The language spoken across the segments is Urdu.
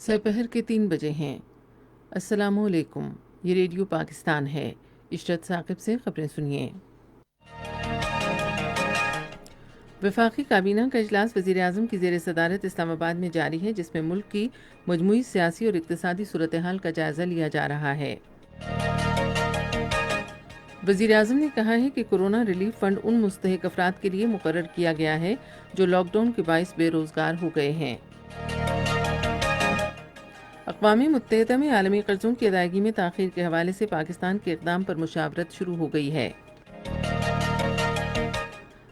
سپہر کے 3 بجے ہیں۔ السلام علیکم، یہ ریڈیو پاکستان ہے۔ عشرت ثاقب سے خبریں سنیے۔ وفاقی کابینہ کا اجلاس وزیر اعظم کی زیر صدارت اسلام آباد میں جاری ہے، جس میں ملک کی مجموعی سیاسی اور اقتصادی صورتحال کا جائزہ لیا جا رہا ہے۔ وزیر اعظم نے کہا ہے کہ کورونا ریلیف فنڈ ان مستحق افراد کے لیے مقرر کیا گیا ہے جو لاک ڈاؤن کے باعث بے روزگار ہو گئے ہیں۔ اقوام متحدہ میں عالمی قرضوں کی ادائیگی میں تاخیر کے حوالے سے پاکستان کے اقدام پر مشاورت شروع ہو گئی ہے۔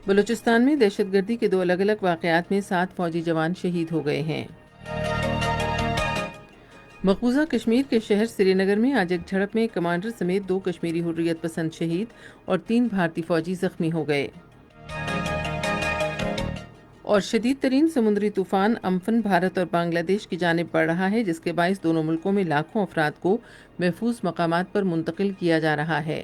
بلوچستان میں دہشت گردی کے 2 الگ الگ واقعات میں 7 فوجی جوان شہید ہو گئے ہیں۔ مقبوضہ کشمیر کے شہر سری نگر میں آج ایک جھڑپ میں کمانڈر سمیت 2 کشمیری حریت پسند شہید اور 3 بھارتی فوجی زخمی ہو گئے۔ اور شدید ترین سمندری طوفان امفن بھارت اور بنگلہ دیش کی جانب بڑھ رہا ہے، جس کے باعث دونوں ملکوں میں لاکھوں افراد کو محفوظ مقامات پر منتقل کیا جا رہا ہے۔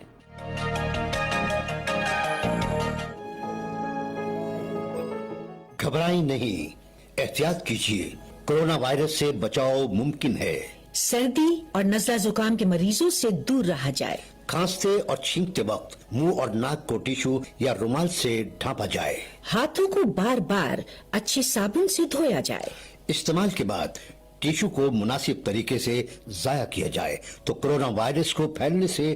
گھبرائیں نہیں، احتیاط کیجیے، کورونا وائرس سے بچاؤ ممکن ہے۔ سردی اور نزلہ زکام کے مریضوں سے دور رہا جائے۔ کھانستے اور چھینکتے وقت منہ اور ناک کو ٹیشو یا رومال سے ڈھانپا جائے۔ ہاتھوں کو بار بار اچھے صابن سے دھویا جائے۔ استعمال کے بعد ٹیشو کو مناسب طریقے سے ضائع کیا جائے تو کورونا وائرس کو پھیلنے سے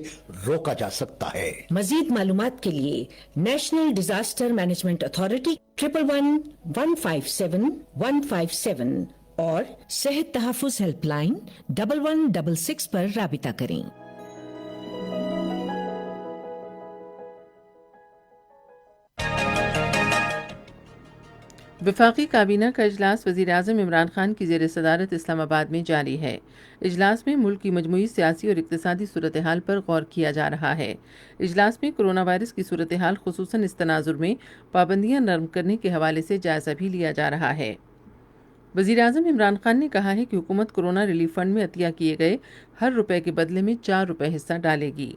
روکا جا سکتا ہے۔ مزید معلومات کے لیے نیشنل ڈیزاسٹر مینجمنٹ اتھارٹی 111-157-157 اور صحت تحفظ ہیلپ لائن 1166 پر رابطہ کریں۔ وفاقی کابینہ کا اجلاس وزیر اعظم عمران خان کی زیر صدارت اسلام آباد میں جاری ہے۔ اجلاس میں ملک کی مجموعی سیاسی اور اقتصادی صورتحال پر غور کیا جا رہا ہے۔ اجلاس میں کورونا وائرس کی صورتحال خصوصاً اس تناظر میں پابندیاں نرم کرنے کے حوالے سے جائزہ بھی لیا جا رہا ہے۔ وزیر اعظم عمران خان نے کہا ہے کہ حکومت کورونا ریلیف فنڈ میں عطیہ کیے گئے ہر روپے کے بدلے میں 4 روپے حصہ ڈالے گی۔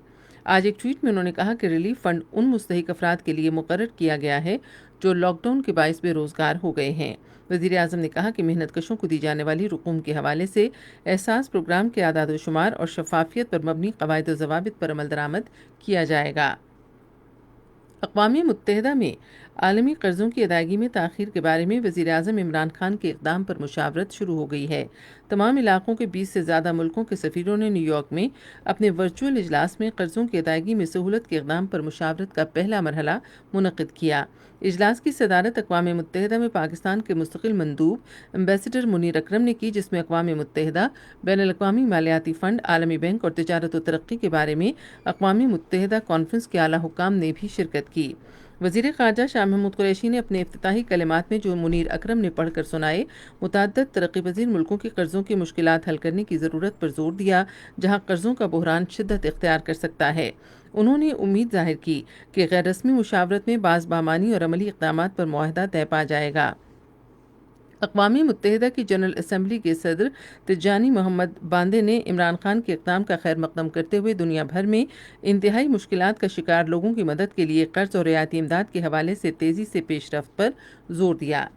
آج ایک ٹویٹ میں انہوں نے کہا کہ ریلیف فنڈ ان مستحق افراد کے لیے مقرر کیا گیا ہے جو لاک ڈاؤن کے باعث بے روزگار ہو گئے ہیں۔ وزیر اعظم نے کہا کہ محنت کشوں کو دی جانے والی رقوم کے حوالے سے احساس پروگرام کے اعداد و شمار اور شفافیت پر مبنی قواعد و ضوابط پر عمل درآمد کیا جائے گا۔ اقوام متحدہ میں عالمی قرضوں کی ادائیگی میں تاخیر کے بارے میں وزیر اعظم عمران خان کے اقدام پر مشاورت شروع ہو گئی ہے۔ تمام علاقوں کے 20 سے زیادہ ملکوں کے سفیروں نے نیو یارک میں اپنے ورچوئل اجلاس میں قرضوں کی ادائیگی میں سہولت کے اقدام پر مشاورت کا پہلا مرحلہ منعقد کیا۔ اجلاس کی صدارت اقوام متحدہ میں پاکستان کے مستقل مندوب ایمبیسڈر منیر اکرم نے کی، جس میں اقوام متحدہ، بین الاقوامی مالیاتی فنڈ، عالمی بینک اور تجارت و ترقی کے بارے میں اقوام متحدہ کانفرنس کے اعلیٰ حکام نے بھی شرکت کی۔ وزیر خارجہ شاہ محمود قریشی نے اپنے افتتاحی کلمات میں جو منیر اکرم نے پڑھ کر سنائے، متعدد ترقی پذیر ملکوں کے قرضوں کی مشکلات حل کرنے کی ضرورت پر زور دیا، جہاں قرضوں کا بحران شدت اختیار کر سکتا ہے۔ انہوں نے امید ظاہر کی کہ غیر رسمی مشاورت میں بعض بامانی اور عملی اقدامات پر معاہدہ طے پا جائے گا۔ اقوام متحدہ کی جنرل اسمبلی کے صدر تجانی محمد باندے نے عمران خان کے اقدام کا خیر مقدم کرتے ہوئے دنیا بھر میں انتہائی مشکلات کا شکار لوگوں کی مدد کے لیے قرض اور رعایتی امداد کے حوالے سے تیزی سے پیش رفت پر زور دیا۔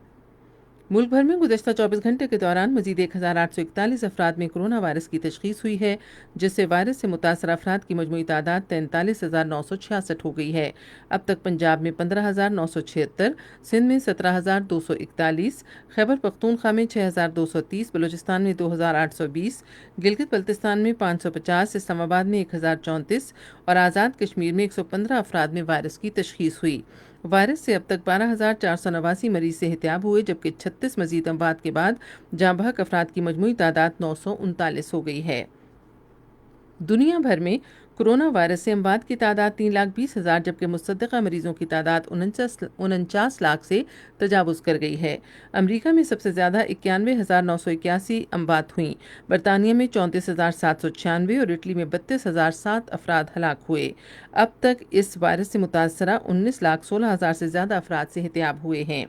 ملک بھر میں گزشتہ 24 گھنٹے کے دوران مزید 1841 افراد میں کورونا وائرس کی تشخیص ہوئی ہے، جس سے وائرس سے متاثرہ افراد کی مجموعی تعداد 43,966 ہو گئی ہے۔ اب تک پنجاب میں 15,976، سندھ میں 17,241، خیبر پختونخوا میں 6,230، بلوچستان میں 2,820، گلگت بلتستان میں 550، اسلام آباد میں 1,034 اور آزاد کشمیر میں 115 افراد میں وائرس کی تشخیص ہوئی۔ وائرس سے اب تک 12,489 مریض صحتیاب ہوئے، جبکہ 36 مزید اموات کے بعد جاں بحق افراد کی مجموعی تعداد 939 ہو گئی ہے۔ دنیا بھر میں کورونا وائرس سے اموات کی تعداد 3,20,000، جبکہ مصدقہ مریضوں کی تعداد 49 لاکھ سے تجاوز کر گئی ہے۔ امریکہ میں سب سے زیادہ 91,981 اموات ہوئیں، برطانیہ میں 34,796 اور اٹلی میں 32,007 افراد ہلاک ہوئے۔ اب تک اس وائرس سے متاثرہ 19,16,000 سے زیادہ افراد صحتیاب ہوئے ہیں۔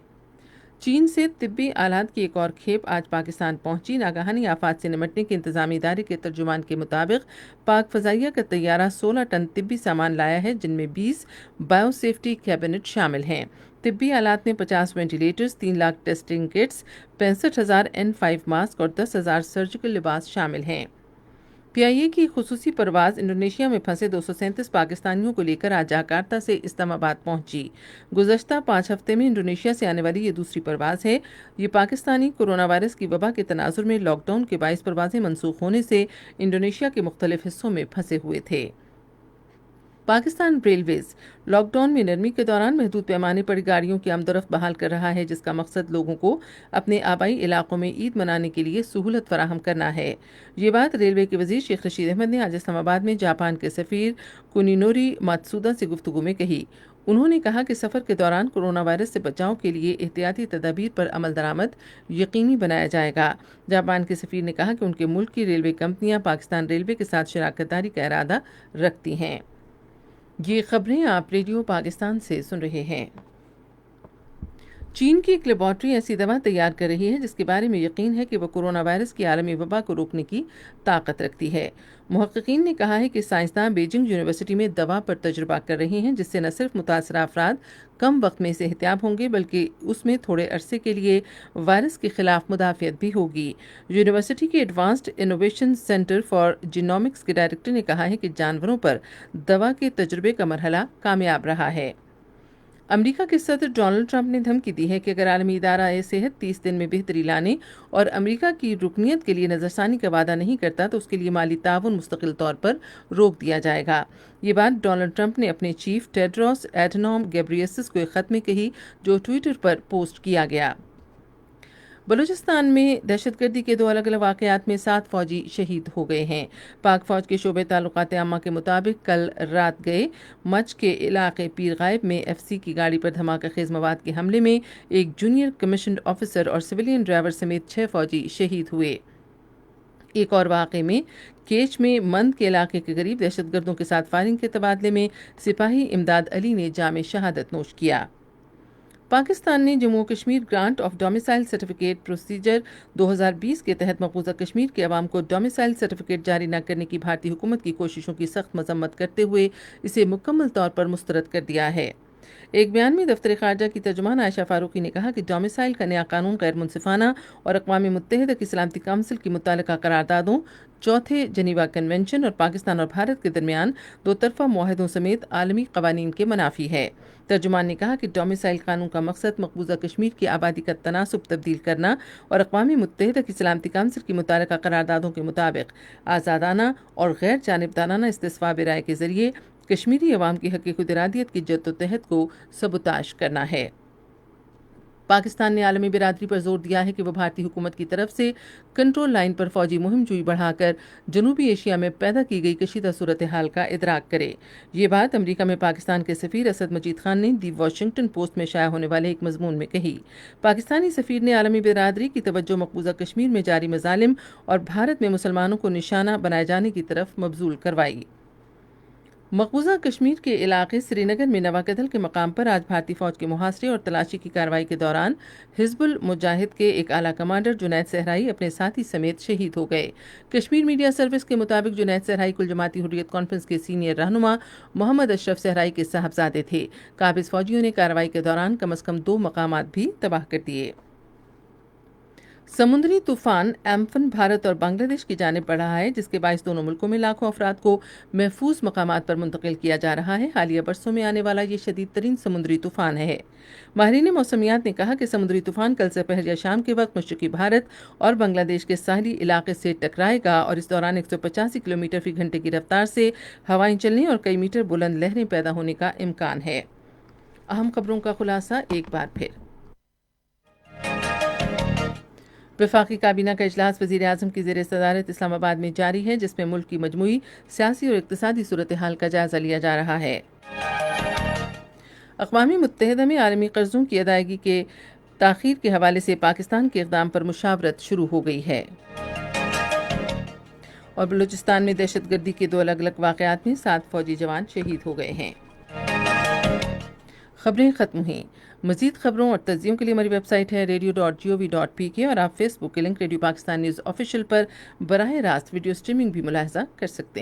چین سے طبی آلات کی ایک اور کھیپ آج پاکستان پہنچی۔ ناگہانی آفات سے نمٹنے کے انتظامی ادارے کے ترجمان کے مطابق پاک فضائیہ کا طیارہ 16 ٹن طبی سامان لایا ہے، جن میں 20 بایو سیفٹی کیبنٹ شامل ہیں۔ طبی آلات میں 50 ventilators, 3 lakh testing kits, 65,000 N95 mask اور 10,000 سرجیکل لباس شامل ہیں۔ PIA کی خصوصی پرواز انڈونیشیا میں پھنسے 237 پاکستانیوں کو لے کر آج جاکارتا سے اسلام آباد پہنچی۔ گزشتہ 5 ہفتے میں انڈونیشیا سے آنے والی یہ دوسری پرواز ہے۔ یہ پاکستانی کورونا وائرس کی وبا کے تناظر میں لاک ڈاؤن کے باعث پروازیں منسوخ ہونے سے انڈونیشیا کے مختلف حصوں میں پھنسے ہوئے تھے۔ پاکستان ریلویز لاک ڈاؤن میں نرمی کے دوران محدود پیمانے پر گاڑیوں کی آمد و رفت بحال کر رہا ہے، جس کا مقصد لوگوں کو اپنے آبائی علاقوں میں عید منانے کے لیے سہولت فراہم کرنا ہے۔ یہ بات ریلوے کے وزیر شیخ رشید احمد نے آج اسلام آباد میں جاپان کے سفیر کونینوری ماتسودا سے گفتگو میں کہی۔ انہوں نے کہا کہ سفر کے دوران کورونا وائرس سے بچاؤ کے لیے احتیاطی تدابیر پر عمل درآمد یقینی بنایا جائے گا۔ جاپان کے سفیر نے کہا کہ ان کے ملک کی ریلوے کمپنیاں پاکستان ریلوے کے ساتھ شراکت داری کا ارادہ رکھتی ہیں۔ یہ خبریں آپ ریڈیو پاکستان سے سن رہے ہیں۔ چین کی ایک لیبارٹری ایسی دوا تیار کر رہی ہے جس کے بارے میں یقین ہے کہ وہ کورونا وائرس کی عالمی وبا کو روکنے کی طاقت رکھتی ہے۔ محققین نے کہا ہے کہ سائنسداں بیجنگ یونیورسٹی میں دوا پر تجربہ کر رہے ہیں، جس سے نہ صرف متاثرہ افراد کم وقت میں صحتیاب ہوں گے بلکہ اس میں تھوڑے عرصے کے لیے وائرس کے خلاف مدافعت بھی ہوگی۔ یونیورسٹی کے advanced innovation centre for genomics کے ڈائریکٹر نے کہا ہے کہ جانوروں پر دوا کے تجربے کا مرحلہ کامیاب رہا ہے۔ امریکہ کے صدر ڈونلڈ ٹرمپ نے دھمکی دی ہے کہ اگر عالمی ادارہ صحت 30 دن میں بہتری لانے اور امریکہ کی رکنیت کے لیے نظر ثانی کا وعدہ نہیں کرتا تو اس کے لیے مالی تعاون مستقل طور پر روک دیا جائے گا۔ یہ بات ڈونلڈ ٹرمپ نے اپنے چیف ٹیڈروس ایڈھنوم گیبریسس کو ایک خط میں کہی جو ٹویٹر پر پوسٹ کیا گیا۔ بلوچستان میں دہشت گردی کے 2 الگ الگ واقعات میں 7 فوجی شہید ہو گئے ہیں۔ پاک فوج کے شعبہ تعلقات عامہ کے مطابق کل رات گئے مچ کے علاقے پیر غائب میں FC کی گاڑی پر دھماکہ خیز مواد کے حملے میں ایک جونیئر کمیشنڈ آفیسر اور سویلین ڈرائیور سمیت 6 فوجی شہید ہوئے۔ ایک اور واقعے میں کیچ میں مند کے علاقے کے قریب دہشت گردوں کے ساتھ فائرنگ کے تبادلے میں سپاہی امداد علی نے جام شہادت نوش کیا۔ پاکستان نے جموں و Kashmir grant of domicile certificate procedure 2020 کے تحت مقبوضہ کشمیر کے عوام کو ڈومیسائل سرٹیفکیٹ جاری نہ کرنے کی بھارتی حکومت کی کوششوں کی سخت مذمت کرتے ہوئے اسے مکمل طور پر مسترد کر دیا ہے۔ ایک بیان میں دفتر خارجہ کی ترجمان عائشہ فاروقی نے کہا کہ ڈومیسائل کا نیا قانون غیر منصفانہ اور اقوام متحدہ کی سلامتی کونسل کی متعلقہ قراردادوں، چوتھے جنیوا کنونشن اور پاکستان اور بھارت کے درمیان 2 طرفہ معاہدوں سمیت عالمی قوانین کے منافی ہے۔ ترجمان نے کہا کہ ڈومیسائل قانون کا مقصد مقبوضہ کشمیر کی آبادی کا تناسب تبدیل کرنا اور اقوام متحدہ کی سلامتی کونسل کی متعلقہ قراردادوں کے مطابق آزادانہ اور غیر جانبدارانہ استصواب رائے کے ذریعے کشمیری عوام کی حق خود ارادیت کی جدوجہد کو سبوتاژ کرنا ہے۔ پاکستان نے عالمی برادری پر زور دیا ہے کہ وہ بھارتی حکومت کی طرف سے کنٹرول لائن پر فوجی مہم جوئی بڑھا کر جنوبی ایشیا میں پیدا کی گئی کشیدہ صورتحال کا ادراک کرے۔ یہ بات امریکہ میں پاکستان کے سفیر اسد مجید خان نے دی واشنگٹن پوسٹ میں شائع ہونے والے ایک مضمون میں کہی۔ پاکستانی سفیر نے عالمی برادری کی توجہ مقبوضہ کشمیر میں جاری مظالم اور بھارت میں مسلمانوں کو نشانہ بنائے جانے کی طرف مبذول کروائی۔ مقبوضہ کشمیر کے علاقے سری نگر میں نواکدل کے مقام پر آج بھارتی فوج کے محاصرے اور تلاشی کی کارروائی کے دوران حزب المجاہد کے ایک اعلیٰ کمانڈر جنید صحرائی اپنے ساتھی سمیت شہید ہو گئے۔ کشمیر میڈیا سروس کے مطابق جنید صحرائی کل جماعتی حریت کانفرنس کے سینئر رہنما محمد اشرف صحرائی کے صاحبزادے تھے۔ قابض فوجیوں نے کارروائی کے دوران کم از کم 2 مقامات بھی تباہ کر دیے۔ سمندری طوفان ایمفن بھارت اور بنگلہ دیش کی جانب بڑھ رہا ہے، جس کے باعث دونوں ملکوں میں لاکھوں افراد کو محفوظ مقامات پر منتقل کیا جا رہا ہے۔ حالیہ برسوں میں آنے والا یہ شدید ترین سمندری طوفان ہے۔ ماہرین موسمیات نے کہا کہ سمندری طوفان کل سپہر یا شام کے وقت مشرقی بھارت اور بنگلہ دیش کے ساحلی علاقے سے ٹکرائے گا اور اس دوران 185 کلومیٹر فی گھنٹے کی رفتار سے ہوائیں چلنے اور کئی میٹر بلند لہریں پیدا ہونے کا امکان ہے۔ اہم خبروں کا خلاصہ ایک بار پھر۔ وفاقی کابینہ کا اجلاس وزیر اعظم کی زیر صدارت اسلام آباد میں جاری ہے، جس میں ملک کی مجموعی سیاسی اور اقتصادی صورتحال کا جائزہ لیا جا رہا ہے۔ اقوام متحدہ میں عالمی قرضوں کی ادائیگی کے تاخیر کے حوالے سے پاکستان کے اقدام پر مشاورت شروع ہو گئی ہے۔ اور بلوچستان میں دہشت گردی کے 2 الگ الگ واقعات میں 7 فوجی جوان شہید ہو گئے ہیں۔ خبریں ختم ہوئیں۔ مزید خبروں اور تجزیوں کے لیے ہماری ویب سائٹ ہے radio.gov.pk اور آپ فیس بک کے link radio Pakistan news official پر براہ راست ویڈیو سٹریمنگ بھی ملاحظہ کر سکتے ہیں۔